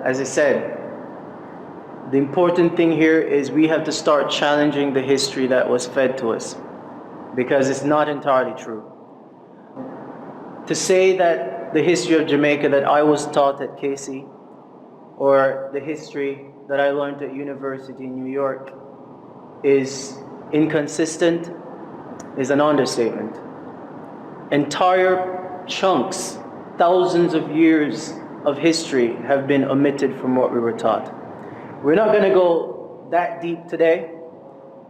as I said, the important thing here is we have to start challenging the history that was fed to us, because it's not entirely true. To say that the history of Jamaica that I was taught at KC, or the history that I learned at university in New York, is inconsistent is an understatement. Entire chunks, thousands of years of history have been omitted from what we were taught. We're not going to go that deep today.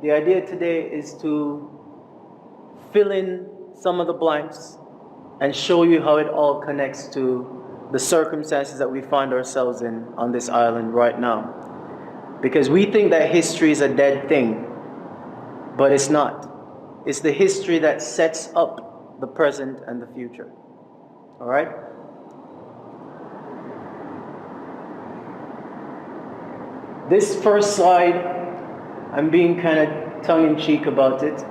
The idea today is to fill in some of the blanks and show you how it all connects to the circumstances that we find ourselves in on this island right now. Because we think that history is a dead thing, but it's not. It's the history that sets up the present and the future. All right? This first slide, I'm being kind of tongue-in-cheek about it,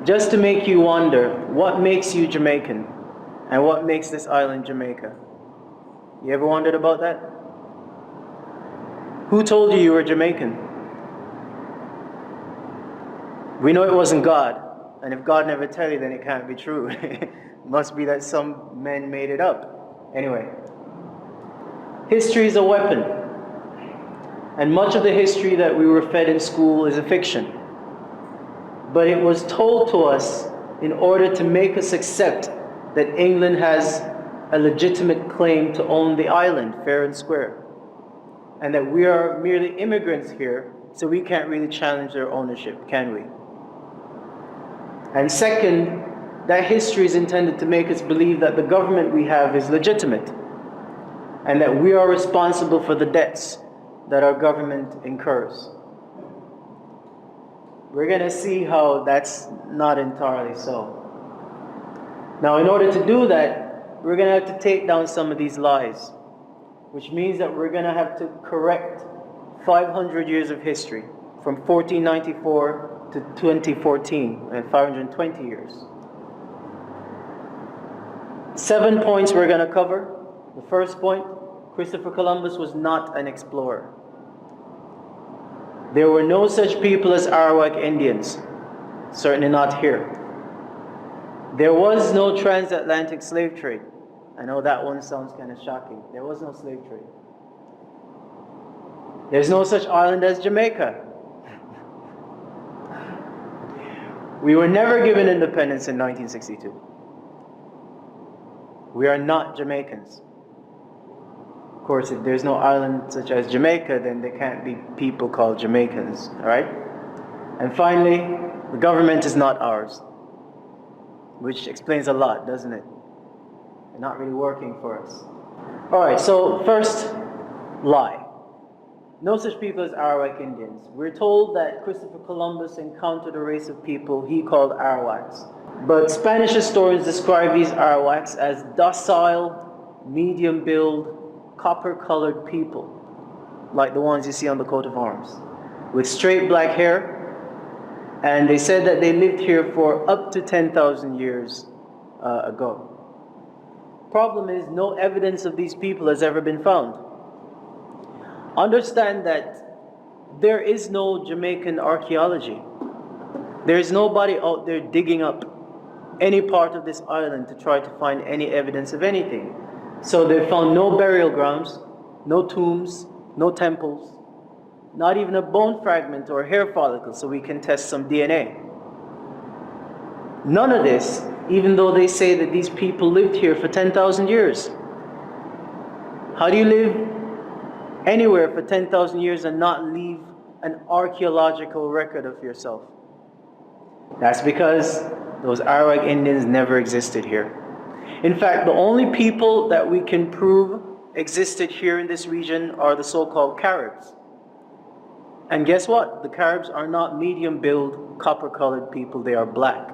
just to make you wonder what makes you Jamaican and what makes this island Jamaica. You ever wondered about that? Who told you you were Jamaican? We know it wasn't God, and if God never tell you, then it can't be true. It must be that some men made it up. Anyway, history is a weapon, and much of the history that we were fed in school is a fiction. But it was told to us in order to make us accept that England has a legitimate claim to own the island, fair and square, and that we are merely immigrants here, so we can't really challenge their ownership, can we? And second, that history is intended to make us believe that the government we have is legitimate, and that we are responsible for the debts that our government incurs. We're going to see how that's not entirely so. Now, in order to do that, we're going to have to take down some of these lies, which means that we're going to have to correct 500 years of history, from 1494 to 2014, and 520 years. 7 points we're going to cover. The first point, Christopher Columbus was not an explorer. There were no such people as Arawak Indians, certainly not here. There was no transatlantic slave trade. I know that one sounds kind of shocking. There was no slave trade. There's no such island as Jamaica. We were never given independence in 1962. We are not Jamaicans. Of course, if there's no island such as Jamaica, then there can't be people called Jamaicans, all right? And finally, the government is not ours, which explains a lot, doesn't it? They're not really working for us. All right, so first, lie. No such people as Arawak Indians. We're told that Christopher Columbus encountered a race of people he called Arawaks. But Spanish historians describe these Arawaks as docile, medium-build, copper-colored people, like the ones you see on the coat of arms, with straight black hair, and they said that they lived here for up to 10,000 years ago. Problem is, no evidence of these people has ever been found. Understand that there is no Jamaican archaeology. There is nobody out there digging up any part of this island to try to find any evidence of anything. So they found no burial grounds, no tombs, no temples, not even a bone fragment or a hair follicle so we can test some DNA. None of this, even though they say that these people lived here for 10,000 years. How do you live anywhere for 10,000 years and not leave an archaeological record of yourself? That's because those Arawak Indians never existed here. In fact, the only people that we can prove existed here in this region are the so-called Caribs. And guess what? The Caribs are not medium-build, copper-colored people, they are black.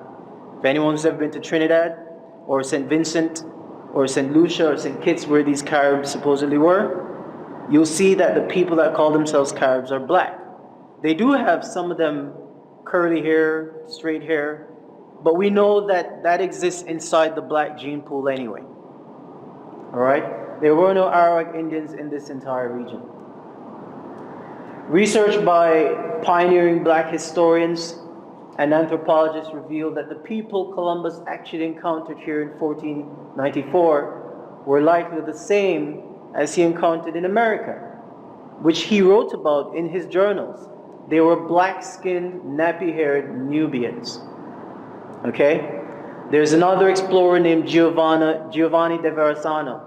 If anyone's ever been to Trinidad, or St. Vincent, or St. Lucia, or St. Kitts, where these Caribs supposedly were, you'll see that the people that call themselves Caribs are black. They do have, some of them, curly hair, straight hair, but we know that that exists inside the black gene pool anyway. All right? There were no Arawak Indians in this entire region. Research by pioneering black historians and anthropologists revealed that the people Columbus actually encountered here in 1494 were likely the same as he encountered in America, which he wrote about in his journals. They were black-skinned, nappy-haired Nubians. Okay? There's another explorer named Giovanni de Verrazzano,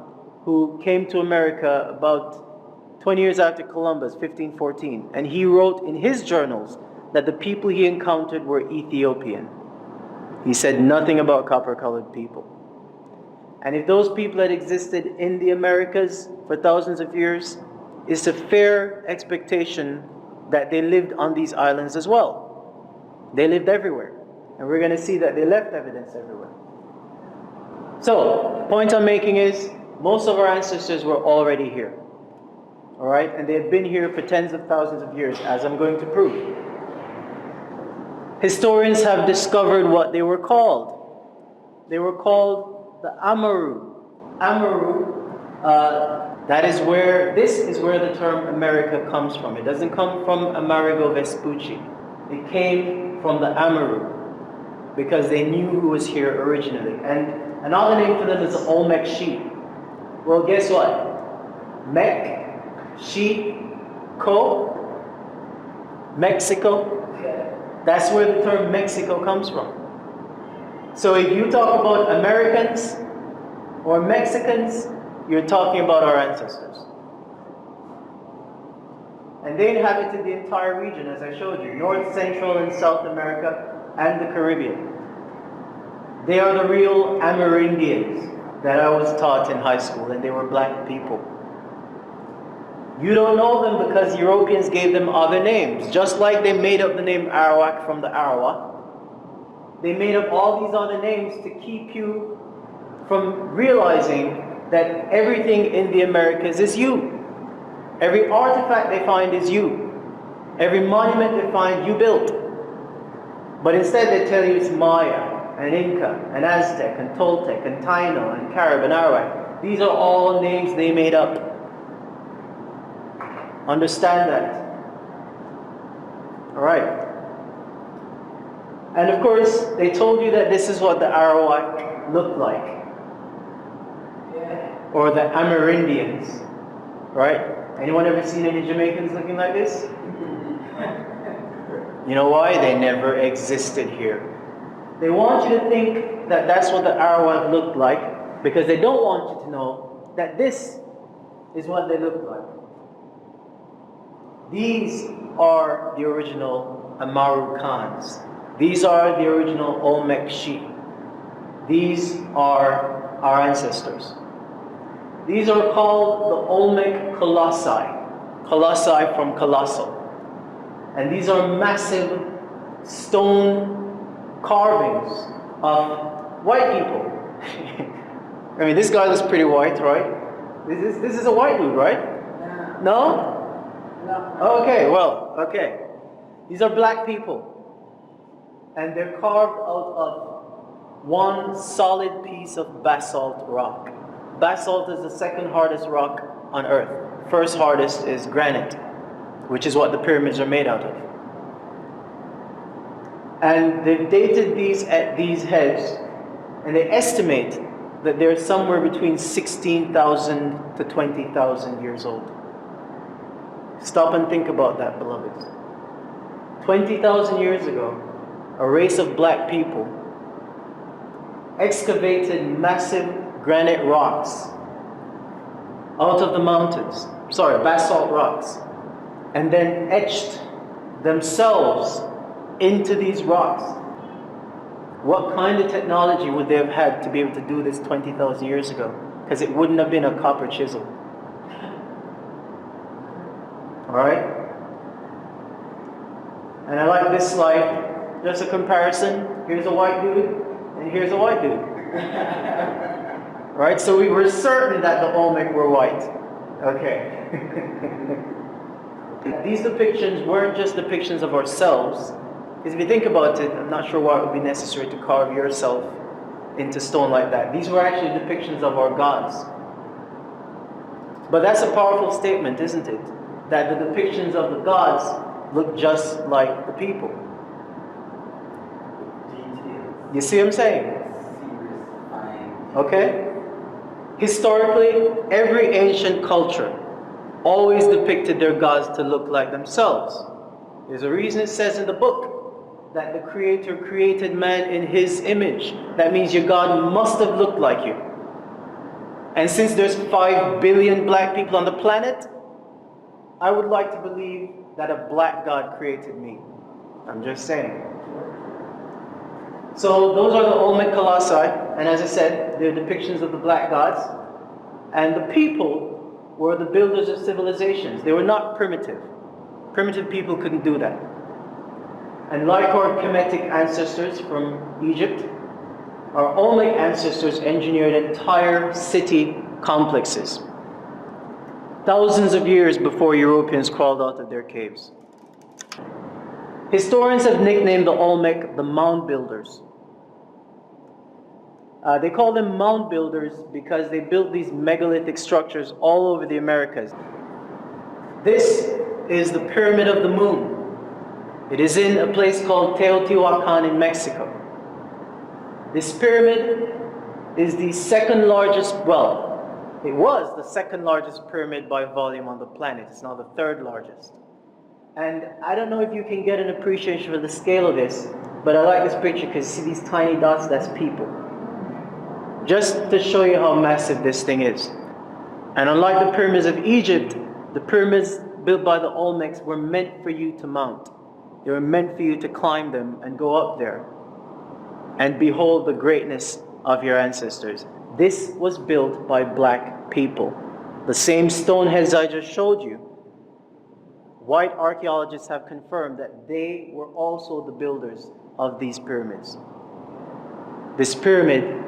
who came to America about 20 years after Columbus, 1514, and he wrote in his journals that the people he encountered were Ethiopian. He said nothing about copper-colored people. And if those people had existed in the Americas for thousands of years, it's a fair expectation that they lived on these islands as well. They lived everywhere. And we're going to see that they left evidence everywhere. So, the point I'm making is, most of our ancestors were already here. Alright? And they had been here for tens of thousands of years, as I'm going to prove. Historians have discovered what they were called. They were called the Amaru. Amaru, this is where the term America comes from. It doesn't come from Amerigo Vespucci. It came from the Amaru, because they knew who was here originally. And another name for them is the Olmec sheep. Well, guess what? Mec, sheep, co, Mexico. That's where the term Mexico comes from. So if you talk about Americans or Mexicans, you're talking about our ancestors. And they inhabited the entire region, as I showed you, North, Central, and South America, and the Caribbean. They are the real Amerindians that I was taught in high school, and they were black people. You don't know them because Europeans gave them other names. Just like they made up the name Arawak from the Arawak, they made up all these other names to keep you from realizing that everything in the Americas is you. Every artifact they find is you. Every monument they find, you built. But instead they tell you it's Maya, and Inca, and Aztec, and Toltec, and Taino, and Carib, and Arawak. These are all names they made up. Understand that. Alright. And of course, they told you that this is what the Arawak looked like. Or the Amerindians. Right? Anyone ever seen any Jamaicans looking like this? You know why? They never existed here. They want you to think that that's what the Arawak looked like, because they don't want you to know that this is what they look like. These are the original Amaru Khans. These are the original Olmec sheep. These are our ancestors. These are called the Olmec colossi. Colossi from colossal. And these are massive stone carvings of white people. I mean, this guy looks pretty white, right? This is a white dude, right? No? Okay, well, okay. These are black people. And they're carved out of one solid piece of basalt rock. Basalt is the second hardest rock on earth. First hardest is granite, which is what the pyramids are made out of. And they've dated these heads, and they estimate that they're somewhere between 16,000 to 20,000 years old. Stop and think about that, beloveds. 20,000 years ago, a race of black people excavated massive granite rocks out of the mountains, basalt rocks, and then etched themselves into these rocks. What kind of technology would they have had to be able to do this 20,000 years ago? Because it wouldn't have been a copper chisel. Alright? And I like this slide. Just a comparison. Here's a white dude, and here's a white dude. Right? So we were certain that the Olmec were white. Okay. These depictions weren't just depictions of ourselves. Because if you think about it, I'm not sure why it would be necessary to carve yourself into stone like that. These were actually depictions of our gods. But that's a powerful statement, isn't it? That the depictions of the gods look just like the people. You see what I'm saying? Okay? Historically, every ancient culture always depicted their gods to look like themselves. There's a reason it says in the book that the Creator created man in His image. That means your God must have looked like you. And since there's 5 billion black people on the planet, I would like to believe that a black God created me. I'm just saying. So those are the Olmec colossi, and as I said, they're depictions of the black gods. And the people were the builders of civilizations. They were not primitive. Primitive people couldn't do that. And like our Kemetic ancestors from Egypt, our Olmec ancestors engineered entire city complexes, thousands of years before Europeans crawled out of their caves. Historians have nicknamed the Olmec the mound builders. They call them mound builders because they built these megalithic structures all over the Americas. This is the Pyramid of the Moon. It is in a place called Teotihuacan in Mexico. This pyramid is the second largest, well, it was the second largest pyramid by volume on the planet. It's now the third largest. And I don't know if you can get an appreciation for the scale of this, but I like this picture because you see these tiny dots, that's people. Just to show you how massive this thing is. And unlike the pyramids of Egypt, the pyramids built by the Olmecs were meant for you to mount. They were meant for you to climb them and go up there and behold the greatness of your ancestors. This was built by black people. The same stone heads I just showed you, white archaeologists have confirmed that they were also the builders of these pyramids. This pyramid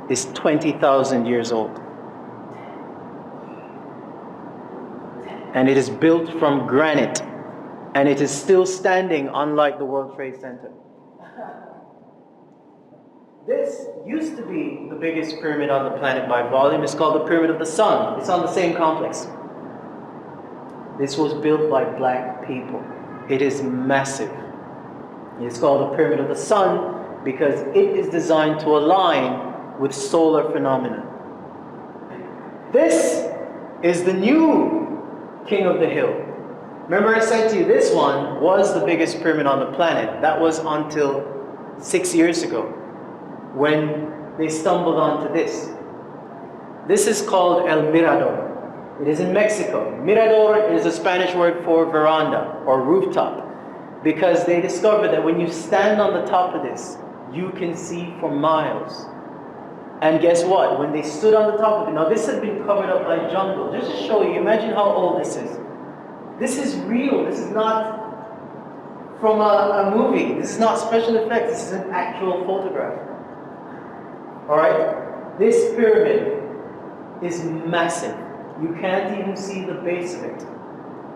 is 20,000 years old. And it is built from granite. And it is still standing, unlike the World Trade Center. This used to be the biggest pyramid on the planet by volume. It's called the Pyramid of the Sun. It's on the same complex. This was built by black people. It is massive. It's called the Pyramid of the Sun because it is designed to align with solar phenomena. This is the new King of the Hill. Remember I said to you, this one was the biggest pyramid on the planet. That was until 6 years ago, when they stumbled onto this. This is called El Mirador. It is in Mexico. Mirador is a Spanish word for veranda or rooftop, because they discovered that when you stand on the top of this, you can see for miles. And guess what? When they stood on the top of it, now this had been covered up by jungle. Just to show you, imagine how old this is. This is real. This is not from a movie. This is not special effects. This is an actual photograph. Alright? This pyramid is massive. You can't even see the base of it.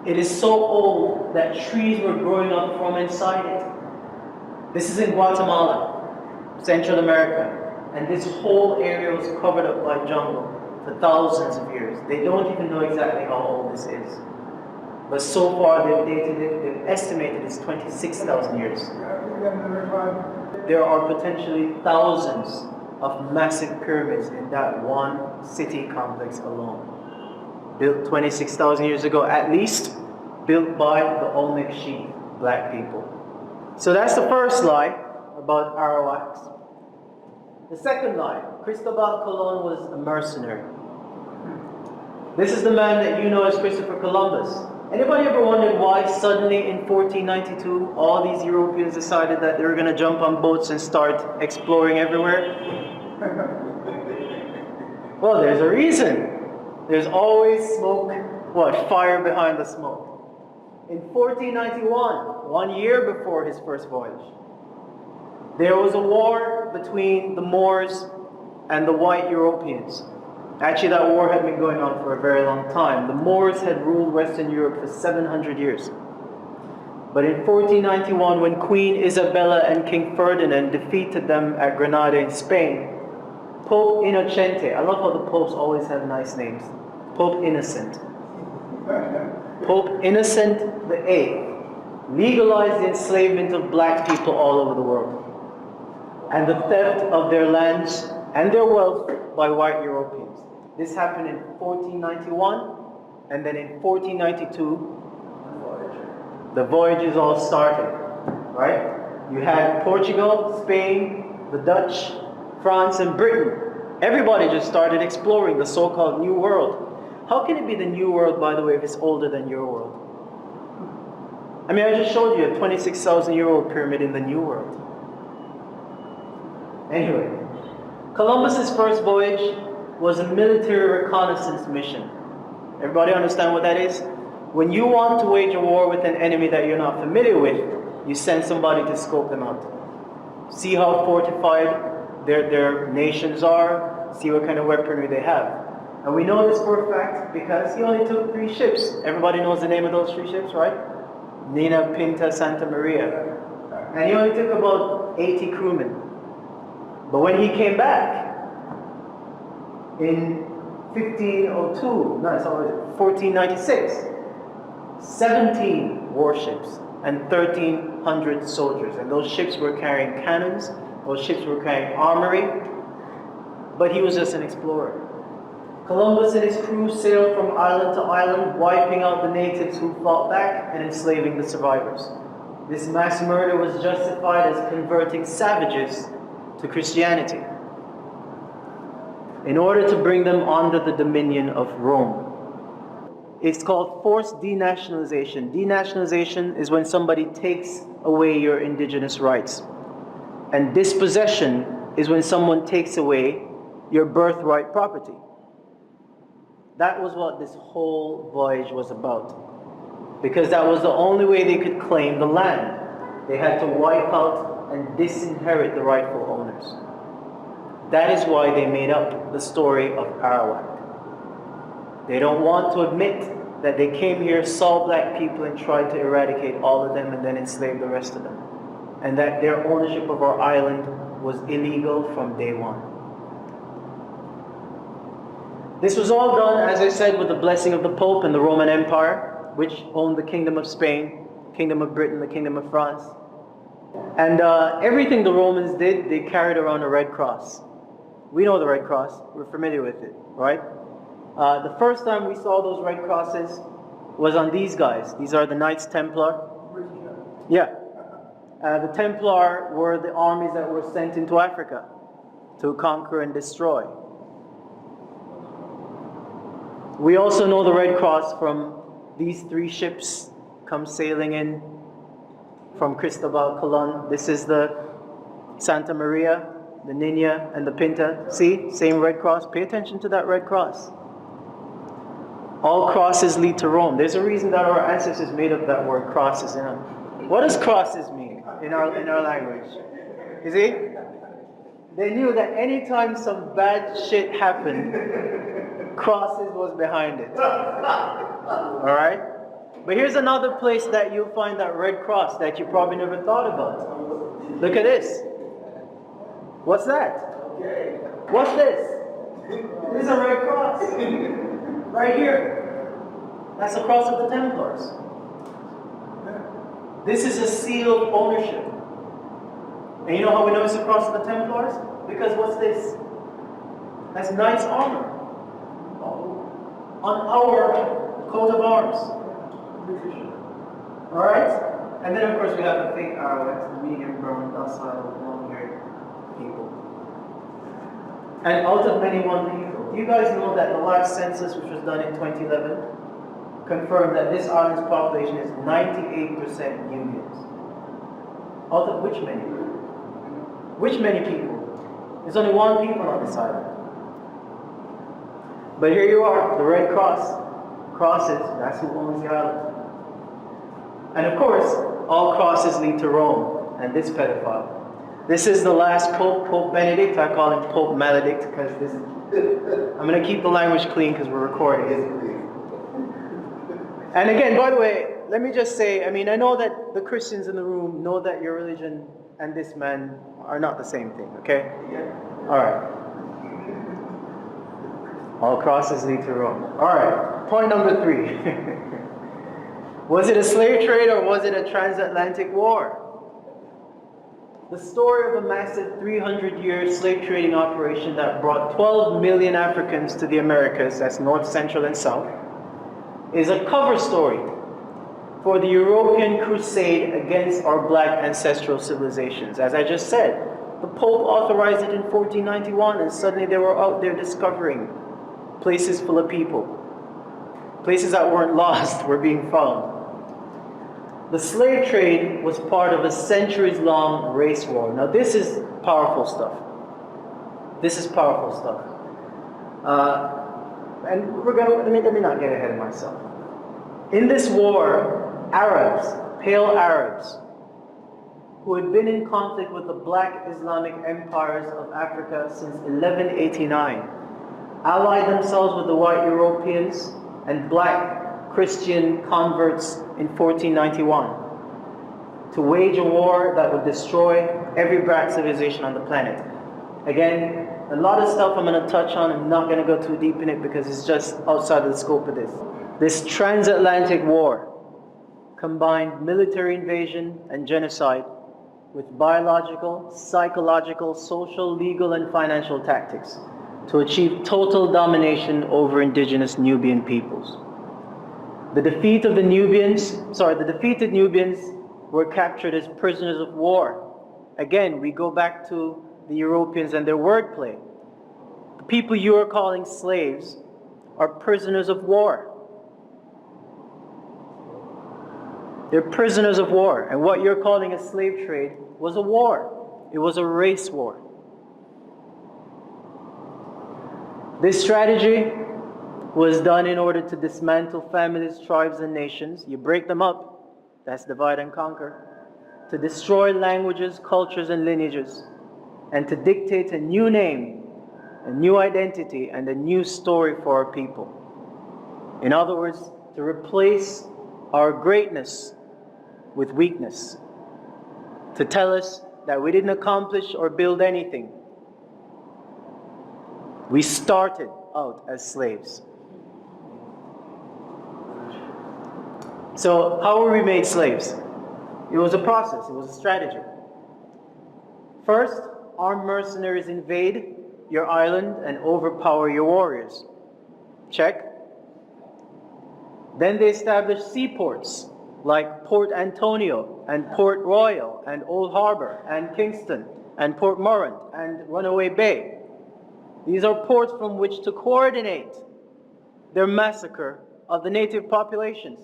It is so old that trees were growing up from inside it. This is in Guatemala, Central America. And this whole area was covered up by jungle for thousands of years. They don't even know exactly how old this is. But so far they've dated it, they've estimated it's 26,000 years. There are potentially thousands of massive pyramids in that one city complex alone. Built 26,000 years ago at least, built by the Olmec sheep, black people. So that's the first lie about Arawaks. The second lie, Cristobal Colon was a mercenary. This is the man that you know as Christopher Columbus. Anybody ever wondered why suddenly in 1492 all these Europeans decided that they were going to jump on boats and start exploring everywhere? Well, there's a reason. There's always smoke, fire behind the smoke. In 1491, 1 year before his first voyage, there was a war between the Moors and the white Europeans. Actually, that war had been going on for a very long time. The Moors had ruled Western Europe for 700 years. But in 1491, when Queen Isabella and King Ferdinand defeated them at Granada in Spain, Pope Innocente, I love how the popes always have nice names. Pope Innocent. Pope Innocent the Eighth legalized the enslavement of black people all over the world and the theft of their lands and their wealth by white Europeans. This happened in 1491, and then in 1492, the voyages all started, right? You had Portugal, Spain, the Dutch, France, and Britain. Everybody just started exploring the so-called New World. How can it be the New World, by the way, if it's older than your world? I mean, I just showed you a 26,000-year-old pyramid in the New World. Anyway, Columbus's first voyage was a military reconnaissance mission. Everybody understand what that is? When you want to wage a war with an enemy that you're not familiar with, you send somebody to scope them out. See how fortified their nations are, see what kind of weaponry they have. And we know this for a fact because he only took 3 ships. Everybody knows the name of those 3 ships, right? Nina, Pinta, Santa Maria. And he only took about 80 crewmen. But when he came back in 1496, 17 warships and 1,300 soldiers. And those ships were carrying cannons, those ships were carrying armory, but he was just an explorer. Columbus and his crew sailed from island to island, wiping out the natives who fought back and enslaving the survivors. This mass murder was justified as converting savages to Christianity in order to bring them under the dominion of Rome. It's called forced denationalization. Denationalization is when somebody takes away your indigenous rights. And dispossession is when someone takes away your birthright property. That was what this whole voyage was about. Because that was the only way they could claim the land. They had to wipe out and disinherit the rightful owners. That is why they made up the story of Arawak. They don't want to admit that they came here, saw black people, and tried to eradicate all of them and then enslave the rest of them. And that their ownership of our island was illegal from day one. This was all done, as I said, with the blessing of the Pope and the Roman Empire, which owned the Kingdom of Spain, Kingdom of Britain, the Kingdom of France. And everything the Romans did, they carried around a red cross. We know the red cross. We're familiar with it, right? The first time we saw those red crosses was on these guys. These are the Knights Templar. Yeah. The Templar were the armies that were sent into Africa to conquer and destroy. We also know the red cross from these 3 ships come sailing in from Cristobal Colon. This is the Santa Maria, the Nina, and the Pinta. See? Same red cross. Pay attention to that red cross. All crosses lead to Rome. There's a reason that our ancestors made up that word crosses. You know? What does crosses mean in our language? You see? They knew that anytime some bad shit happened, crosses was behind it. Alright? But here's another place that you'll find that red cross that you probably never thought about. Look at this. What's that? What's this? This is a red cross. Right here. That's the cross of the Templars. This is a seal of ownership. And you know how we know it's the cross of the Templars? Because what's this? That's knight's armor. On our coat of arms. Alright? And then of course we have the fake Arawaks, the medium brown, docile, long-haired people. And out of many one people. Do you guys know that the last census, which was done in 2011, confirmed that this island's population is 98% Unions? Out of which many? Which many people? There's only one people on this island. But here you are, the red cross. Crosses, that's who owns the island. And of course, all crosses lead to Rome and this pedophile. This is the last Pope, Pope Benedict. I call him Pope Maledict because this is, I'm going to keep the language clean because we're recording it. And again, by the way, let me just say, I mean, I know that the Christians in the room know that your religion and this man are not the same thing, okay? All right. All crosses lead to Rome. All right, point number 3. Was it a slave trade or was it a transatlantic war? The story of a massive 300-year slave trading operation that brought 12 million Africans to the Americas, that's North, Central, and South, is a cover story for the European crusade against our black ancestral civilizations. As I just said, the Pope authorized it in 1491, and suddenly they were out there discovering places full of people. Places that weren't lost were being found. The slave trade was part of a centuries-long race war. Now this is powerful stuff. This is powerful stuff. And we're gonna, let me not get ahead of myself. In this war, Arabs, pale Arabs, who had been in conflict with the black Islamic empires of Africa since 1189, allied themselves with the white Europeans and black Christian converts in 1491 to wage a war that would destroy every black civilization on the planet. Again, a lot of stuff I'm going to touch on. I'm not going to go too deep in it because it's just outside of the scope of this. This transatlantic war combined military invasion and genocide with biological, psychological, social, legal, and financial tactics to achieve total domination over indigenous Nubian peoples. The defeated Nubians were captured as prisoners of war. Again, we go back to the Europeans and their wordplay. The people you are calling slaves are prisoners of war. They're prisoners of war. And what you're calling a slave trade was a war. It was a race war. This strategy was done in order to dismantle families, tribes, and nations. You break them up, that's divide and conquer. To destroy languages, cultures, and lineages. And to dictate a new name, a new identity, and a new story for our people. In other words, to replace our greatness with weakness. To tell us that we didn't accomplish or build anything. We started out as slaves. So how were we made slaves? It was a process, it was a strategy. First, armed mercenaries invade your island and overpower your warriors. Check. Then they established seaports like Port Antonio and Port Royal and Old Harbor and Kingston and Port Morant and Runaway Bay. These are ports from which to coordinate their massacre of the native populations.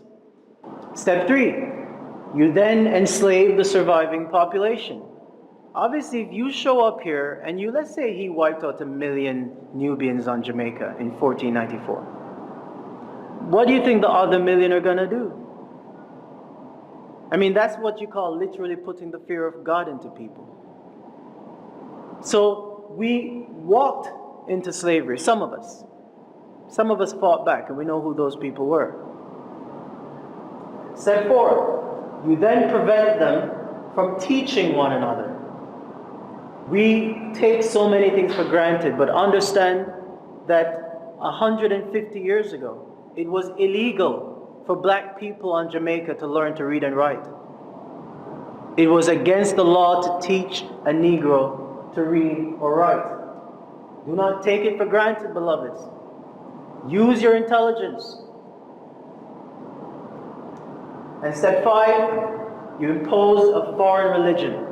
Step 3, you then enslave the surviving population. Obviously, if you show up here and let's say he wiped out 1 million Nubians on Jamaica in 1494. What do you think the other million are going to do? I mean, that's what you call literally putting the fear of God into people. So we walked into slavery, some of us. Some of us fought back, and we know who those people were. Step 4, you then prevent them from teaching one another. We take so many things for granted, but understand that 150 years ago, it was illegal for black people on Jamaica to learn to read and write. It was against the law to teach a Negro to read or write. Do not take it for granted, beloveds. Use your intelligence. And step 5, you impose a foreign religion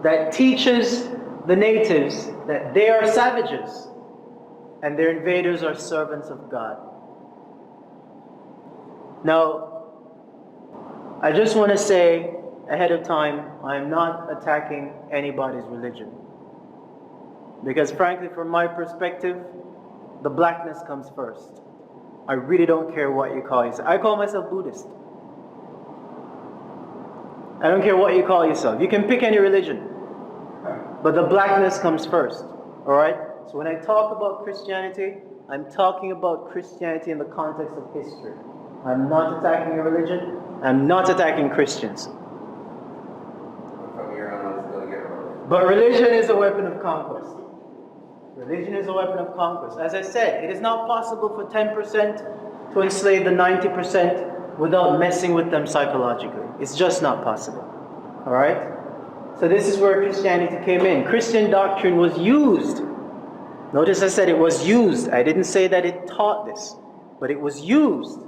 that teaches the natives that they are savages and their invaders are servants of God. Now, I just want to say ahead of time, I am not attacking anybody's religion. Because frankly, from my perspective, the blackness comes first. I really don't care what you call yourself. I call myself Buddhist. I don't care what you call yourself. You can pick any religion. But the blackness comes first. Alright? So when I talk about Christianity, I'm talking about Christianity in the context of history. I'm not attacking your religion. I'm not attacking Christians. But religion is a weapon of conquest. Religion is a weapon of conquest. As I said, it is not possible for 10% to enslave the 90% without messing with them psychologically. It's just not possible. Alright? So this is where Christianity came in. Christian doctrine was used. Notice I said it was used. I didn't say that it taught this. But it was used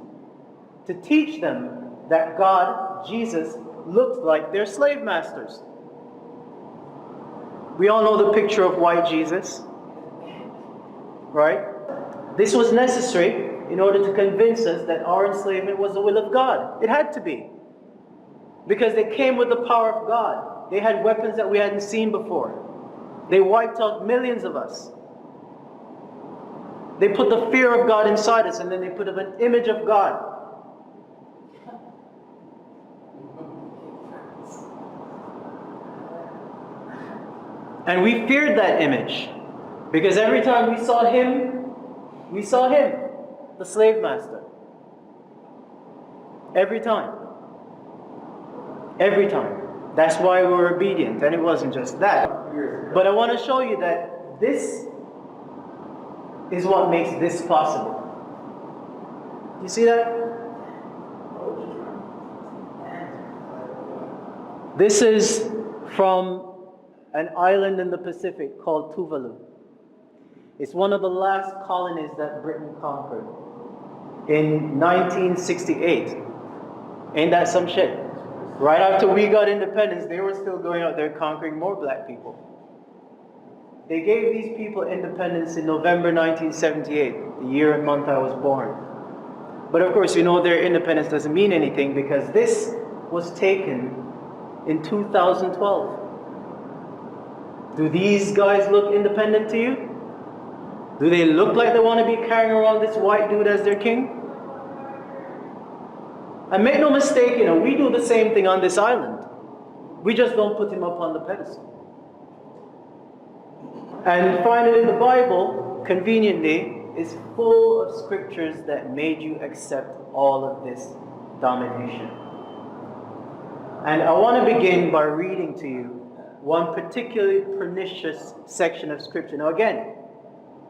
to teach them that God, Jesus, looked like their slave masters. We all know the picture of white Jesus. Right? This was necessary in order to convince us that our enslavement was the will of God. It had to be. Because they came with the power of God. They had weapons that we hadn't seen before. They wiped out millions of us. They put the fear of God inside us, and then they put up an image of God. And we feared that image. Because every time we saw him, the slave master. Every time. Every time. That's why we were obedient. And it wasn't just that. But I want to show you that this is what makes this possible. You see that? This is from an island in the Pacific called Tuvalu. It's one of the last colonies that Britain conquered in 1968. Ain't that some shit? Right after we got independence, they were still going out there conquering more black people. They gave these people independence in November 1978, the year and month I was born. But of course, you know their independence doesn't mean anything because this was taken in 2012. Do these guys look independent to you? Do they look like they want to be carrying around this white dude as their king? And make no mistake, we do the same thing on this island. We just don't put him up on the pedestal. And finally, the Bible, conveniently, is full of scriptures that made you accept all of this domination. And I want to begin by reading to you one particularly pernicious section of scripture. Now again,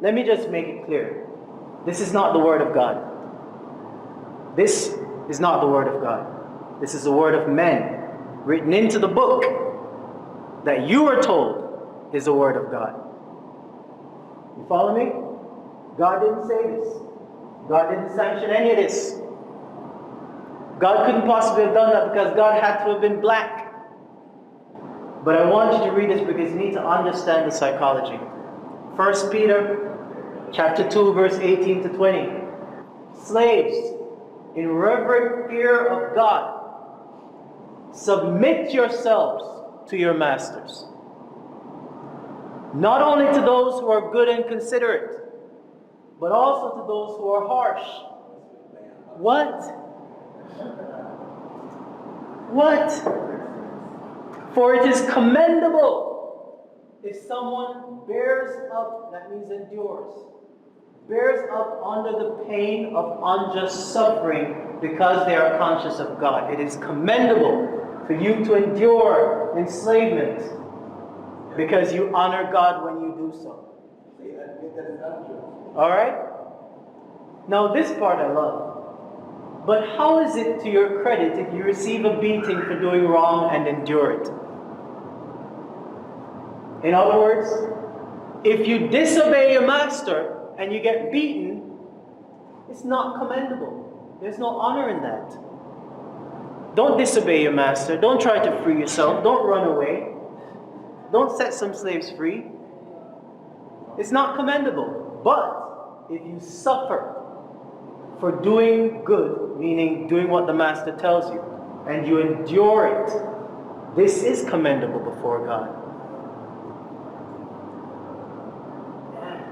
let me just make it clear. This is not the word of God. This is not the word of God. This is the word of men, written into the book that you are told is the word of God. You follow me? God didn't say this. God didn't sanction any of this. God couldn't possibly have done that because God had to have been black. But I want you to read this because you need to understand the psychology. 1 Peter chapter 2, verse 18 to 20. Slaves, in reverent fear of God, submit yourselves to your masters. Not only to those who are good and considerate, but also to those who are harsh. What? For it is commendable if someone bears up, that means endures, bears up under the pain of unjust suffering because they are conscious of God. It is commendable for you to endure enslavement because you honor God when you do so. Alright? Now this part I love. But how is it to your credit if you receive a beating for doing wrong and endure it? In other words, if you disobey your master and you get beaten, it's not commendable. There's no honor in that. Don't disobey your master. Don't try to free yourself. Don't run away. Don't set some slaves free. It's not commendable. But if you suffer for doing good, meaning doing what the master tells you, and you endure it, this is commendable before God.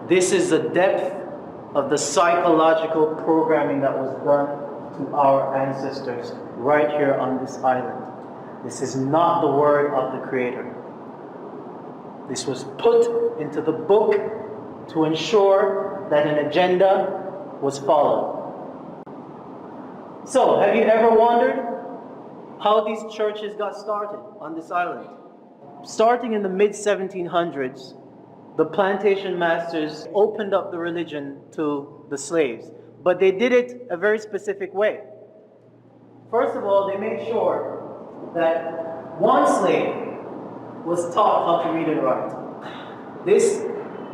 This is the depth of the psychological programming that was done to our ancestors right here on this island. This is not the word of the Creator. This was put into the book to ensure that an agenda was followed. So, have you ever wondered how these churches got started on this island? Starting in the mid-1700s, the plantation masters opened up the religion to the slaves, but they did it a very specific way. First of all, they made sure that one slave was taught how to read and write. This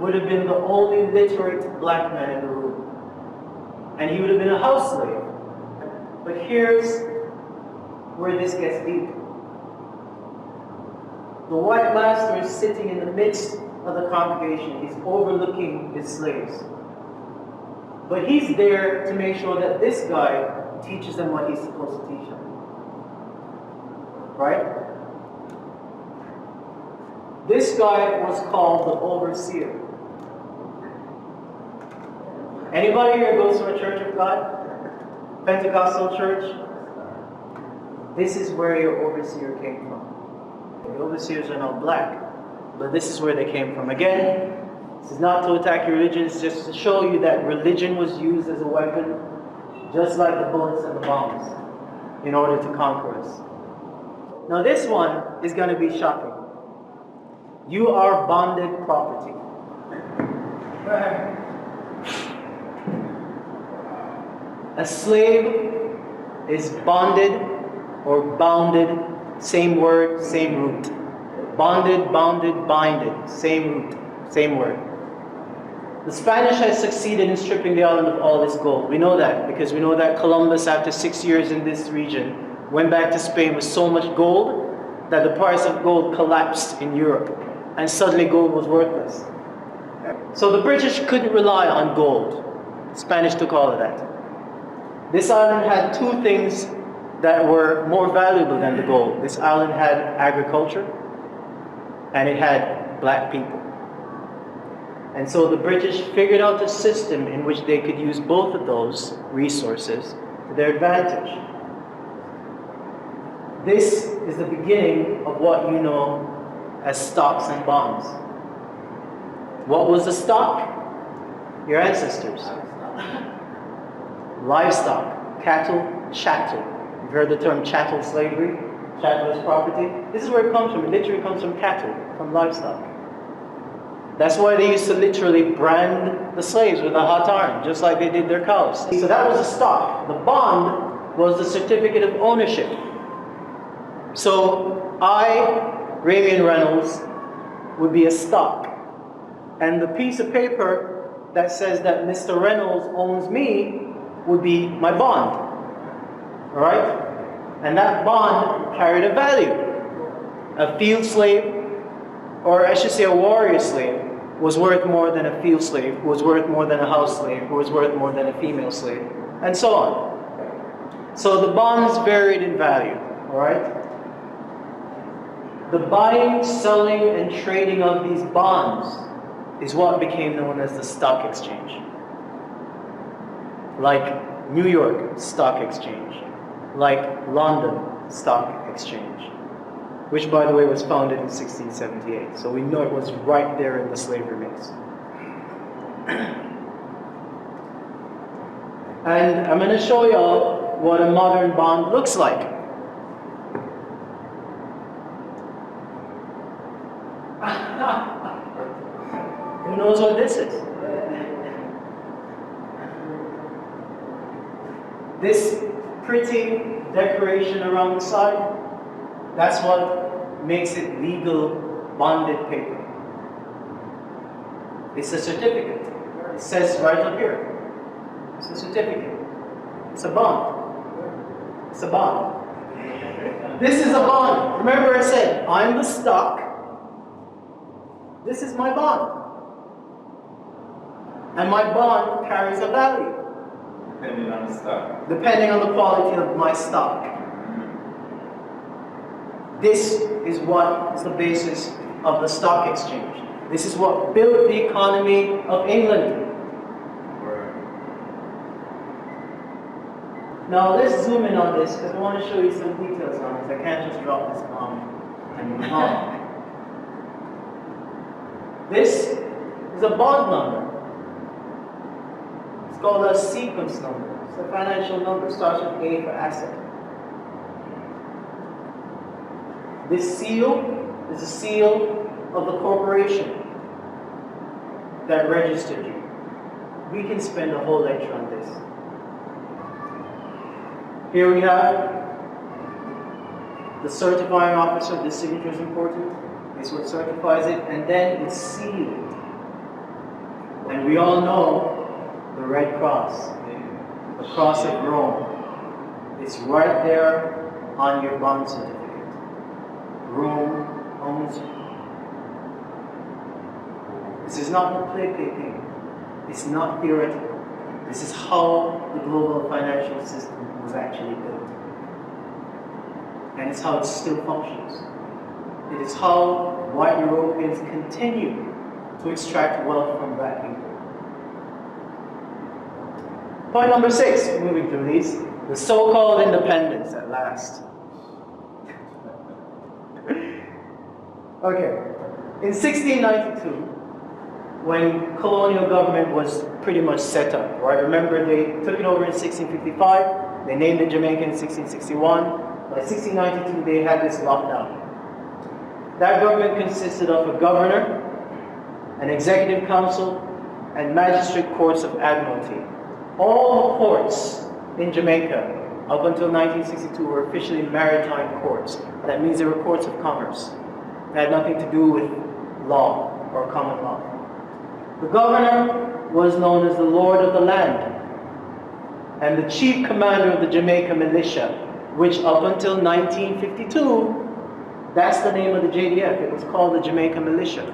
would have been the only literate black man in the room. And he would have been a house slave. But here's where this gets deep. The white master is sitting in the midst of the congregation. He's overlooking his slaves. But he's there to make sure that this guy teaches them what he's supposed to teach them. Right? This guy was called the overseer. Anybody here goes to a church of God? Pentecostal church? This is where your overseer came from. The overseers are not black, but this is where they came from. Again, this is not to attack your religion, it's just to show you that religion was used as a weapon, just like the bullets and the bombs, in order to conquer us. Now this one is going to be shocking. You are bonded property. A slave is bonded or bounded, same word, same root. Bonded, bounded, binded, same root, same word. The Spanish has succeeded in stripping the island of all its gold. We know that because we know that Columbus, after 6 years in this region, went back to Spain with so much gold that the price of gold collapsed in Europe, and suddenly gold was worthless. So the British couldn't rely on gold. The Spanish took all of that. This island had two things that were more valuable than the gold. This island had agriculture, and it had black people. And so the British figured out a system in which they could use both of those resources to their advantage. This is the beginning of what you know as stocks and bonds. What was the stock? Your ancestors. Livestock, cattle, chattel. You've heard the term chattel slavery, chattel is property. This is where it comes from. It literally comes from cattle, from livestock. That's why they used to literally brand the slaves with a hot iron, just like they did their cows. So that was a stock. The bond was the certificate of ownership. So I, Ramian Reynolds, would be a stock. And the piece of paper that says that Mr. Reynolds owns me would be my bond. Alright? And that bond carried a value. A field slave, or I should say a warrior slave, was worth more than a field slave, who was worth more than a house slave, who was worth more than a female slave, and so on. So the bonds varied in value. Alright? The buying, selling, and trading of these bonds is what became known as the stock exchange. Like New York Stock Exchange, like London Stock Exchange, which by the way was founded in 1678. So we know it was right there in the slavery mix. And I'm going to show y'all what a modern bond looks like. Who knows what this is? This pretty decoration around the side, that's what makes it legal bonded paper. It's a certificate. It says right up here. It's a certificate. It's a bond. It's a bond. This is a bond. Remember I said, I'm the stock. This is my bond. And my bond carries a value. Depending on the stock. Depending on the quality of my stock. This is what is the basis of the stock exchange. This is what built the economy of England. Now let's zoom in on this because I want to show you some details on this. I can't just drop this bomb and move on. This is a bond number. It's called a sequence number. It's a financial number. It starts with A for asset. This seal is a seal of the corporation. that registered you. We can spend a whole lecture on this. Here we have the certifying officer. This signature is important. It's what certifies it, and then it's sealed. And we all know the Red Cross, the Cross of Rome. It's right there on your bond certificate. Rome owns you. This is not a play thing. It's not theoretical. This is how the global financial system was actually built. And it's how it still functions. It is how white Europeans continue to extract wealth from black people. Point number 6, moving through these, the so-called independence at last. Okay, in 1692, when colonial government was pretty much set up, right? Remember, they took it over in 1655, they named it Jamaica in 1661, by 1692 they had this lockdown. That government consisted of a governor, an executive council, and magistrate courts of admiralty. All the courts in Jamaica up until 1962 were officially maritime courts. That means they were courts of commerce. They had nothing to do with law or common law. The governor was known as the Lord of the Land, and the chief commander of the Jamaica militia, which up until 1952, that's the name of the JDF. It was called the Jamaica Militia.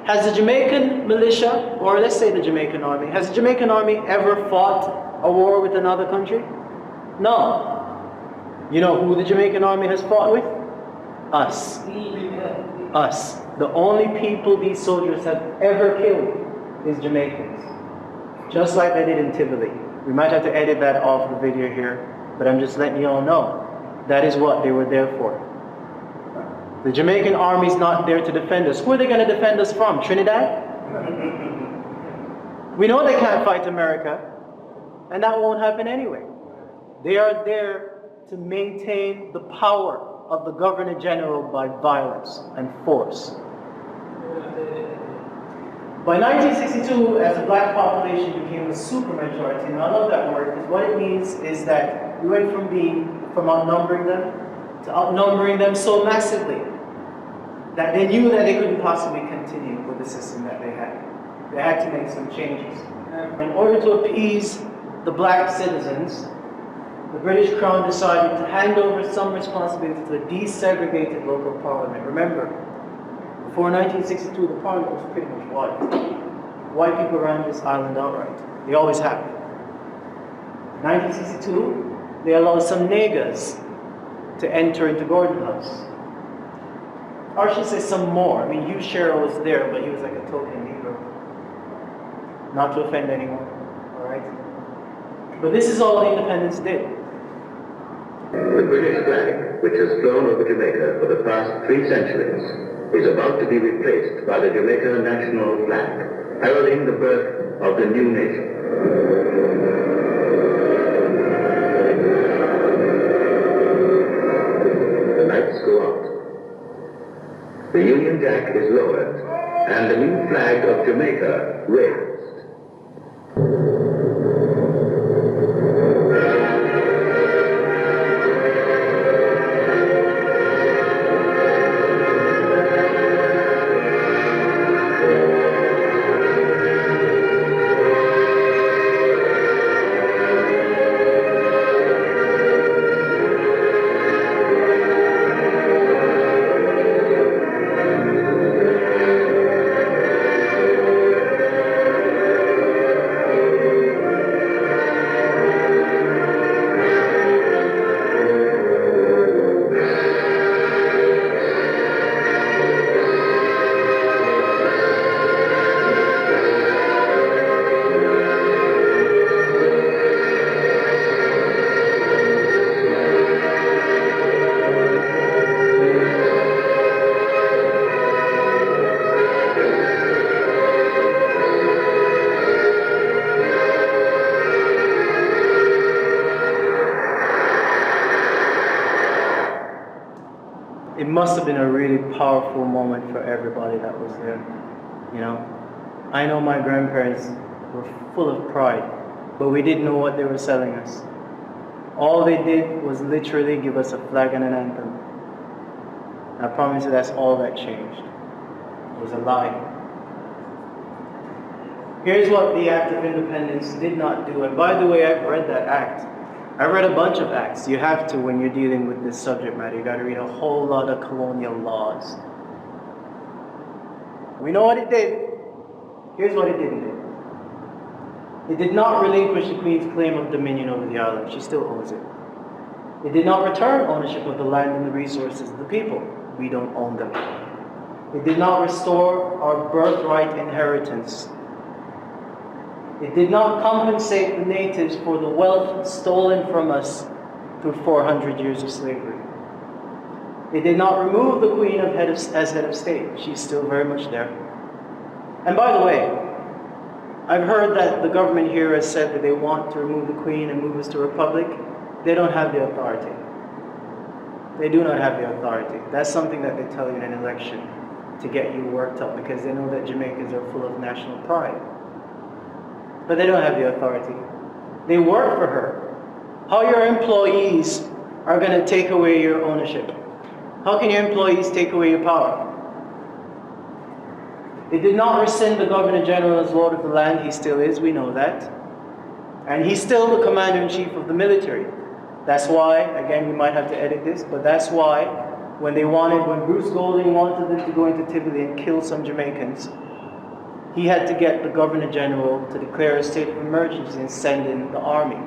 Has the Jamaican militia, or let's say the Jamaican army, has the Jamaican army ever fought a war with another country? No. You know who the Jamaican army has fought with? Us. Us. The only people these soldiers have ever killed is Jamaicans. Just like they did in Tivoli. We might have to edit that off the video here, but I'm just letting you all know. That is what they were there for. The Jamaican army's not there to defend us. Who are they going to defend us from? Trinidad? We know they can't fight America, and that won't happen anyway. They are there to maintain the power of the Governor General by violence and force. By 1962, as the black population became a supermajority, and I love that word because what it means is that we went from outnumbering them to outnumbering them so massively that they knew that they couldn't possibly continue with the system that they had. They had to make some changes. In order to appease the black citizens, the British Crown decided to hand over some responsibility to a desegregated local parliament. Remember, before 1962, the parliament was pretty much white. White people ran this island outright. They always have. In 1962, they allowed some niggas to enter into Gordon House. Or I should say some more. I mean, Hugh Sherrill was there, but he was like a token Negro. Not to offend anyone, all right? But this is all the independence did. The British flag, which has flown over Jamaica for the past 3 centuries, is about to be replaced by the Jamaica national flag, heralding the birth of the new nation. The lights go out. The Union Jack is lowered, and the new flag of Jamaica raised. It must have been a really powerful moment for everybody that was there, you know. I know my grandparents were full of pride, but we didn't know what they were selling us. All they did was literally give us a flag and an anthem. I promise you that's all that changed. It was a lie. Here's what the Act of Independence did not do. And by the way, I've read that act. I read a bunch of acts. You have to when you're dealing with this subject matter. You got to read a whole lot of colonial laws. We know what it did. Here's what it didn't do. It did not relinquish the Queen's claim of dominion over the island. She still owns it. It did not return ownership of the land and the resources of the people. We don't own them. It did not restore our birthright inheritance. It did not compensate the natives for the wealth stolen from us through 400 years of slavery. It did not remove the Queen as head of state. She's still very much there. And by the way, I've heard that the government here has said that they want to remove the Queen and move us to a republic. They don't have the authority. They do not have the authority. That's something that they tell you in an election to get you worked up because they know that Jamaicans are full of national pride. But they don't have the authority. They work for her. How your employees are going to take away your ownership? How can your employees take away your power? It did not rescind the Governor General as Lord of the land. He still is, we know that. And he's still the Commander-in-Chief of the military. That's why, again, we might have to edit this, but that's why when Bruce Golding wanted them to go into Tivoli and kill some Jamaicans, he had to get the Governor General to declare a state of emergency and send in the army.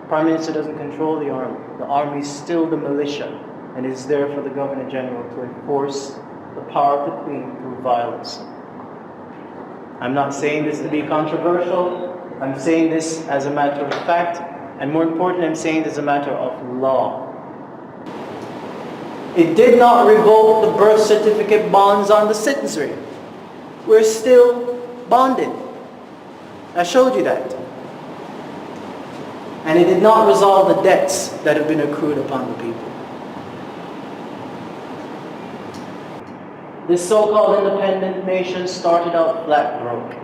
Prime Minister doesn't control the army. The army is still the militia and is there for the Governor General to enforce the power of the Queen through violence. I'm not saying this to be controversial. I'm saying this as a matter of fact, and more important, I'm saying this as a matter of law. It did not revoke the birth certificate bonds on the citizenry. We're still bonded. I showed you that. And it did not resolve the debts that have been accrued upon the people. This so-called independent nation started out flat broke.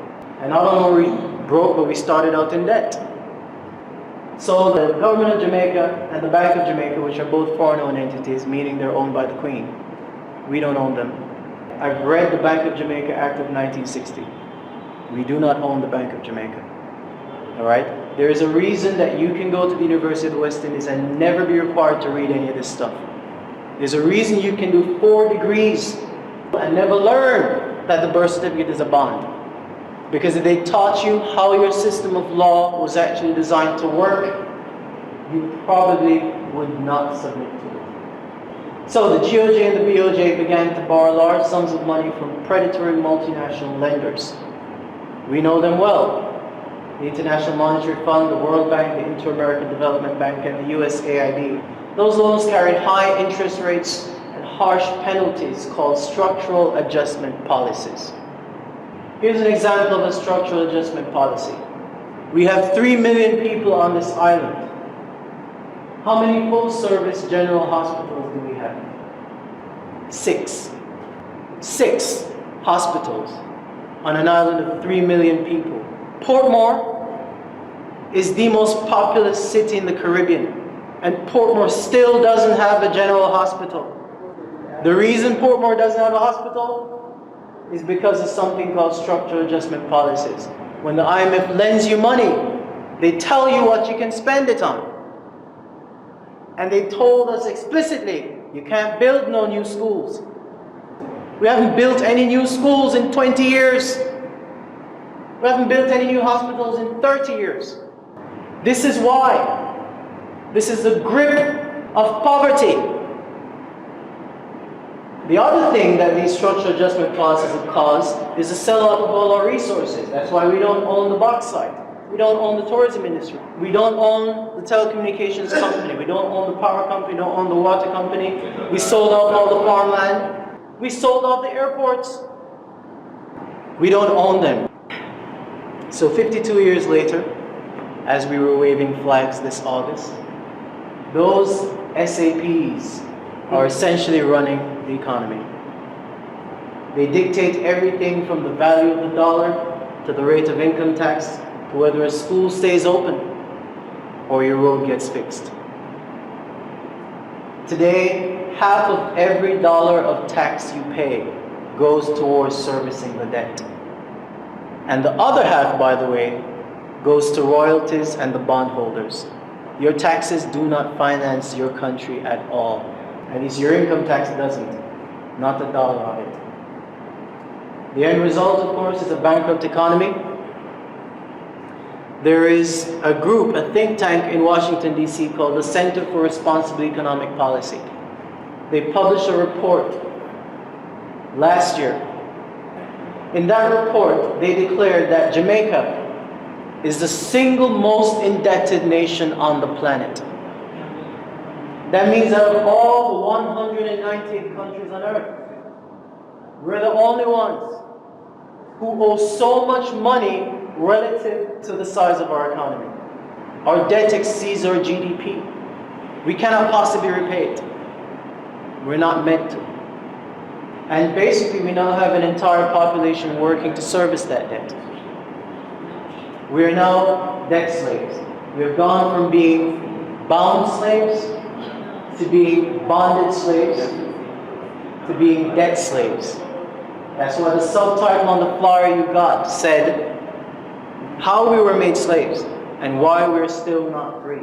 And not only broke, but we started out in debt. So the government of Jamaica and the Bank of Jamaica, which are both foreign-owned entities, meaning they're owned by the Queen. We don't own them. I've read the Bank of Jamaica Act of 1960. We do not own the Bank of Jamaica. All right? There is a reason that you can go to the University of the West Indies and never be required to read any of this stuff. There's a reason you can do 4 degrees and never learn that the birth certificate is a bond. Because if they taught you how your system of law was actually designed to work, you probably would not submit to it. So the GOJ and the BOJ began to borrow large sums of money from predatory multinational lenders. We know them well. The International Monetary Fund, the World Bank, the Inter-American Development Bank, and the USAID. Those loans carried high interest rates and harsh penalties called structural adjustment policies. Here's an example of a structural adjustment policy. We have 3 million people on this island. How many full-service general hospitals do we have? 6. 6 hospitals on an island of 3 million people. Portmore is the most populous city in the Caribbean, and Portmore still doesn't have a general hospital. The reason Portmore doesn't have a hospital is because of something called structural adjustment policies. When the IMF lends you money, they tell you what you can spend it on. And they told us explicitly, you can't build no new schools. We haven't built any new schools in 20 years. We haven't built any new hospitals in 30 years. This is why. This is the grip of poverty. The other thing that these structural adjustment policies have caused is the sell-out of all our resources. That's why we don't own the bauxite. We don't own the tourism industry. We don't own the telecommunications company. We don't own the power company. We don't own the water company. We sold out all the farmland. We sold out the airports. We don't own them. So 52 years later, as we were waving flags this August, those SAPs are essentially running the economy. They dictate everything from the value of the dollar to the rate of income tax to whether a school stays open or your road gets fixed. Today, half of every dollar of tax you pay goes towards servicing the debt. And the other half, by the way, goes to royalties and the bondholders. Your taxes do not finance your country at all. At least your income tax doesn't. Not a dollar of it. The end result, of course, is a bankrupt economy. There is a group, a think tank in Washington, D.C. called the Center for Responsible Economic Policy. They published a report last year. In that report, they declared that Jamaica is the single most indebted nation on the planet. That means out of all the 198 countries on earth, we're the only ones who owe so much money relative to the size of our economy. Our debt exceeds our GDP. We cannot possibly repay it. We're not meant to. And basically, we now have an entire population working to service that debt. We are now debt slaves. We have gone from being bound slaves to being bonded slaves to being debt slaves. That's why the subtitle on the flyer you got said, how we were made slaves and why we're still not free.